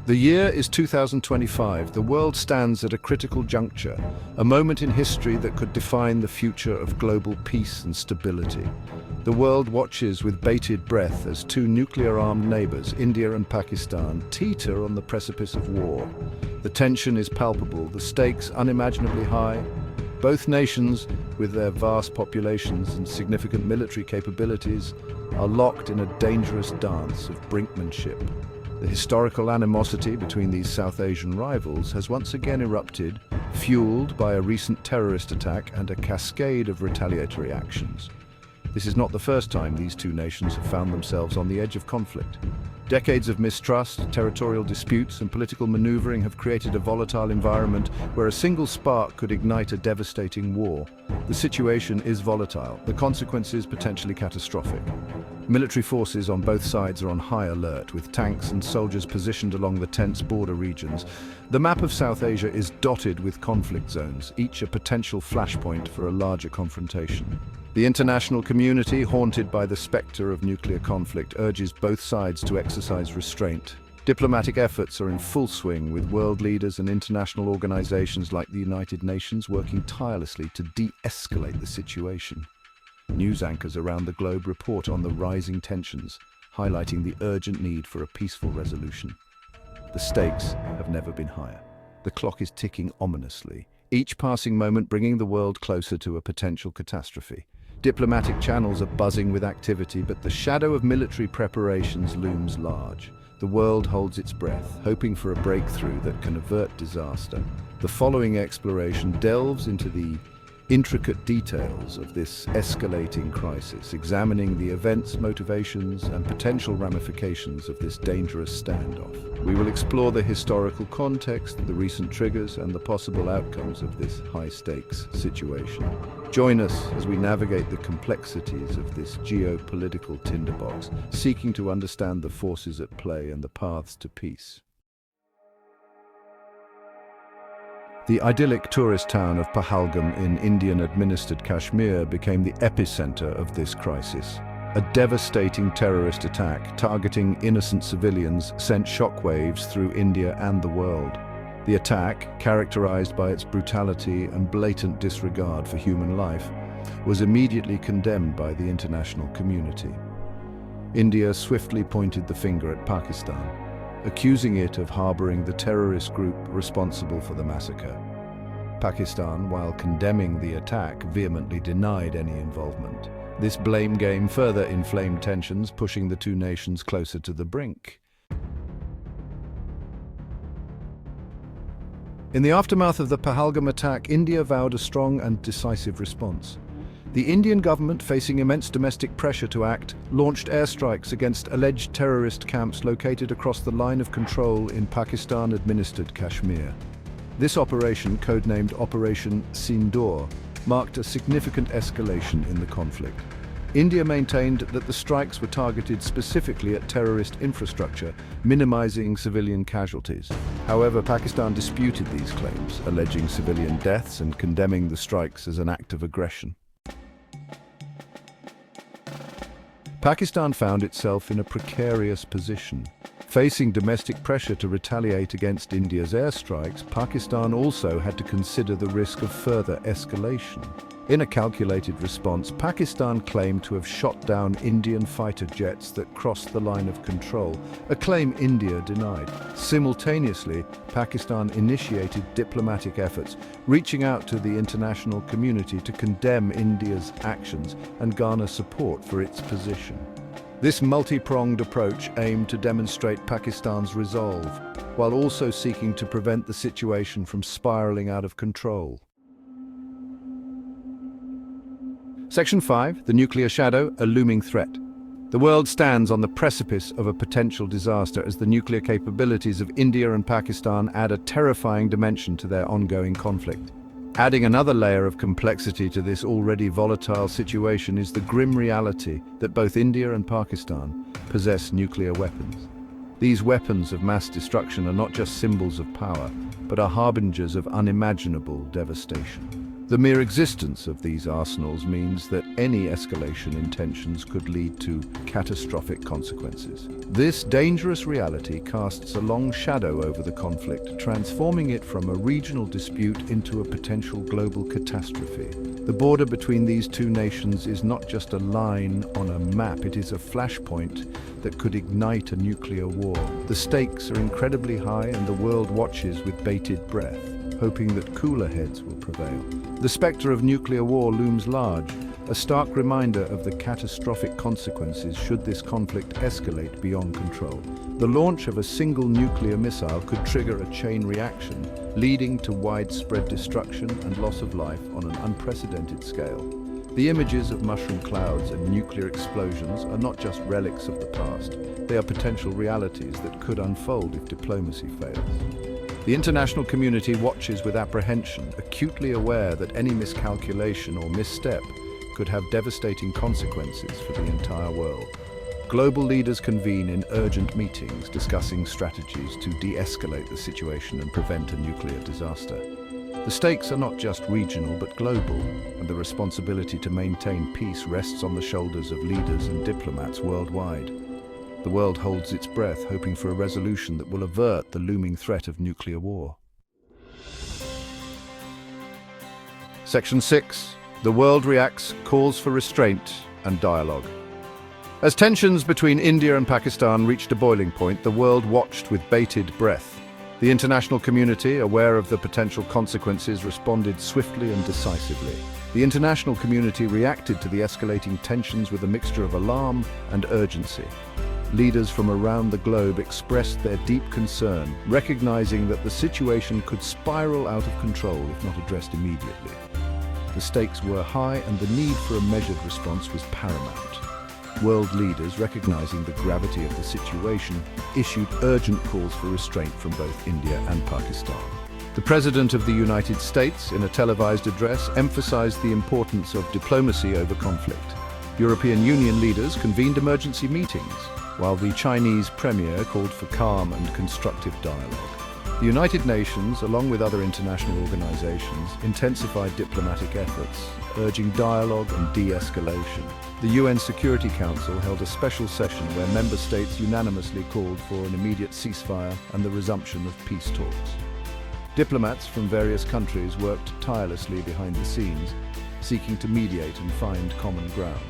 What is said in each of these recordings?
The year is 2025. The world stands at a critical juncture, a moment in history that could define the future of global peace and stability. The world watches with bated breath as two nuclear-armed neighbors, India and Pakistan, teeter on the precipice of war. The tension is palpable, the stakes unimaginably high. Both nations, with their vast populations and significant military capabilities, are locked in a dangerous dance of brinkmanship. The historical animosity between these South Asian rivals has once again erupted, fueled by a recent terrorist attack and a cascade of retaliatory actions. This is not the first time these two nations have found themselves on the edge of conflict. Decades of mistrust, territorial disputes, and political maneuvering have created a volatile environment where a single spark could ignite a devastating war. The situation is volatile, the consequences potentially catastrophic. Military forces on both sides are on high alert, with tanks and soldiers positioned along the tense border regions. The map of South Asia is dotted with conflict zones, each a potential flashpoint for a larger confrontation. The international community, haunted by the specter of nuclear conflict, urges both sides to exercise restraint. Diplomatic efforts are in full swing, with world leaders and international organizations like the United Nations working tirelessly to de-escalate the situation. News anchors around the globe report on the rising tensions, highlighting the urgent need for a peaceful resolution. The stakes have never been higher. The clock is ticking ominously, each passing moment bringing the world closer to a potential catastrophe. Diplomatic channels are buzzing with activity, but the shadow of military preparations looms large. The world holds its breath, hoping for a breakthrough that can avert disaster. The following exploration delves into the intricate details of this escalating crisis, examining the events, motivations, and potential ramifications of this dangerous standoff. We will explore the historical context, the recent triggers, and the possible outcomes of this high-stakes situation. Join us as we navigate the complexities of this geopolitical tinderbox, seeking to understand the forces at play and the paths to peace. The idyllic tourist town of Pahalgam in Indian-administered Kashmir became the epicenter of this crisis. A devastating terrorist attack targeting innocent civilians sent shockwaves through India and the world. The attack, characterized by its brutality and blatant disregard for human life, was immediately condemned by the international community. India swiftly pointed the finger at Pakistan, accusing it of harboring the terrorist group responsible for the massacre. Pakistan, while condemning the attack, vehemently denied any involvement. This blame game further inflamed tensions, pushing the two nations closer to the brink. In the aftermath of the Pahalgam attack, India vowed a strong and decisive response. The Indian government, facing immense domestic pressure to act, launched airstrikes against alleged terrorist camps located across the line of control in Pakistan-administered Kashmir. This operation, codenamed Operation Sindoor, marked a significant escalation in the conflict. India maintained that the strikes were targeted specifically at terrorist infrastructure, minimizing civilian casualties. However, Pakistan disputed these claims, alleging civilian deaths and condemning the strikes as an act of aggression. Pakistan found itself in a precarious position. Facing domestic pressure to retaliate against India's airstrikes, Pakistan also had to consider the risk of further escalation. In a calculated response, Pakistan claimed to have shot down Indian fighter jets that crossed the line of control, a claim India denied. Simultaneously, Pakistan initiated diplomatic efforts, reaching out to the international community to condemn India's actions and garner support for its position. This multi-pronged approach aimed to demonstrate Pakistan's resolve, while also seeking to prevent the situation from spiraling out of control. Section 5, the nuclear shadow, a looming threat. The world stands on the precipice of a potential disaster as the nuclear capabilities of India and Pakistan add a terrifying dimension to their ongoing conflict. Adding another layer of complexity to this already volatile situation is the grim reality that both India and Pakistan possess nuclear weapons. These weapons of mass destruction are not just symbols of power, but are harbingers of unimaginable devastation. The mere existence of these arsenals means that any escalation in tensions could lead to catastrophic consequences. This dangerous reality casts a long shadow over the conflict, transforming it from a regional dispute into a potential global catastrophe. The border between these two nations is not just a line on a map, it is a flashpoint that could ignite a nuclear war. The stakes are incredibly high and the world watches with bated breath, hoping that cooler heads will prevail. The spectre of nuclear war looms large, a stark reminder of the catastrophic consequences should this conflict escalate beyond control. The launch of a single nuclear missile could trigger a chain reaction, leading to widespread destruction and loss of life on an unprecedented scale. The images of mushroom clouds and nuclear explosions are not just relics of the past, they are potential realities that could unfold if diplomacy fails. The international community watches with apprehension, acutely aware that any miscalculation or misstep could have devastating consequences for the entire world. Global leaders convene in urgent meetings discussing strategies to de-escalate the situation and prevent a nuclear disaster. The stakes are not just regional but global, and the responsibility to maintain peace rests on the shoulders of leaders and diplomats worldwide. The world holds its breath, hoping for a resolution that will avert the looming threat of nuclear war. Section 6. The world reacts, calls for restraint and dialogue. As tensions between India and Pakistan reached a boiling point, the world watched with bated breath. The international community, aware of the potential consequences, responded swiftly and decisively. The international community reacted to the escalating tensions with a mixture of alarm and urgency. Leaders from around the globe expressed their deep concern, recognizing that the situation could spiral out of control if not addressed immediately. The stakes were high and the need for a measured response was paramount. World leaders, recognizing the gravity of the situation, issued urgent calls for restraint from both India and Pakistan. The President of the United States, in a televised address, emphasized the importance of diplomacy over conflict. European Union leaders convened emergency meetings, while the Chinese premier called for calm and constructive dialogue. The United Nations, along with other international organizations, intensified diplomatic efforts, urging dialogue and de-escalation. The UN Security Council held a special session where member states unanimously called for an immediate ceasefire and the resumption of peace talks. Diplomats from various countries worked tirelessly behind the scenes, seeking to mediate and find common ground.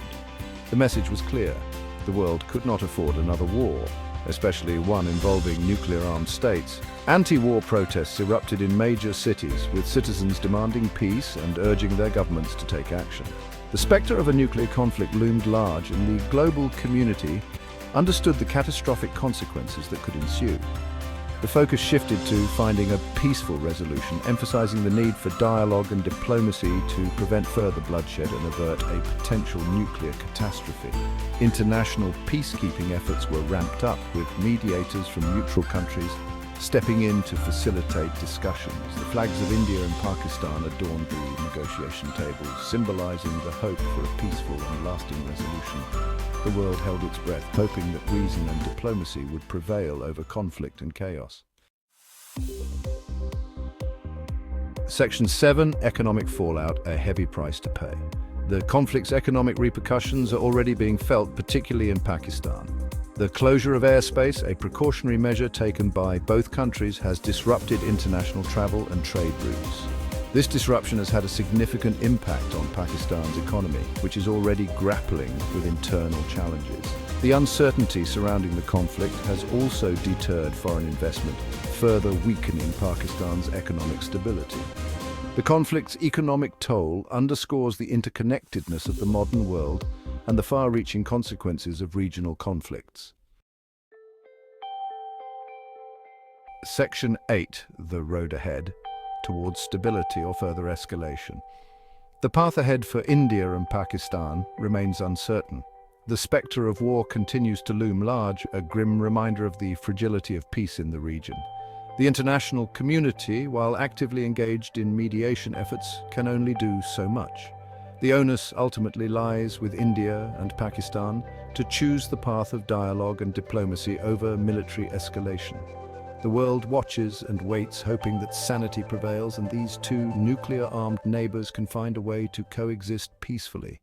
The message was clear. The world could not afford another war, especially one involving nuclear-armed states. Anti-war protests erupted in major cities, with citizens demanding peace and urging their governments to take action. The spectre of a nuclear conflict loomed large, and the global community understood the catastrophic consequences that could ensue. The focus shifted to finding a peaceful resolution, emphasizing the need for dialogue and diplomacy to prevent further bloodshed and avert a potential nuclear catastrophe. International peacekeeping efforts were ramped up, with mediators from neutral countries stepping in to facilitate discussions. The flags of India and Pakistan adorned the negotiation tables, symbolizing the hope for a peaceful and lasting resolution. The world held its breath, hoping that reason and diplomacy would prevail over conflict and chaos. Section 7. Economic fallout, a heavy price to pay. The conflict's economic repercussions are already being felt, particularly in Pakistan. The closure of airspace, a precautionary measure taken by both countries, has disrupted international travel and trade routes. This disruption has had a significant impact on Pakistan's economy, which is already grappling with internal challenges. The uncertainty surrounding the conflict has also deterred foreign investment, further weakening Pakistan's economic stability. The conflict's economic toll underscores the interconnectedness of the modern world and the far-reaching consequences of regional conflicts. Section 8. The road ahead, towards stability or further escalation. The path ahead for India and Pakistan remains uncertain. The spectre of war continues to loom large, a grim reminder of the fragility of peace in the region. The international community, while actively engaged in mediation efforts, can only do so much. The onus ultimately lies with India and Pakistan to choose the path of dialogue and diplomacy over military escalation. The world watches and waits, hoping that sanity prevails and these two nuclear-armed neighbors can find a way to coexist peacefully.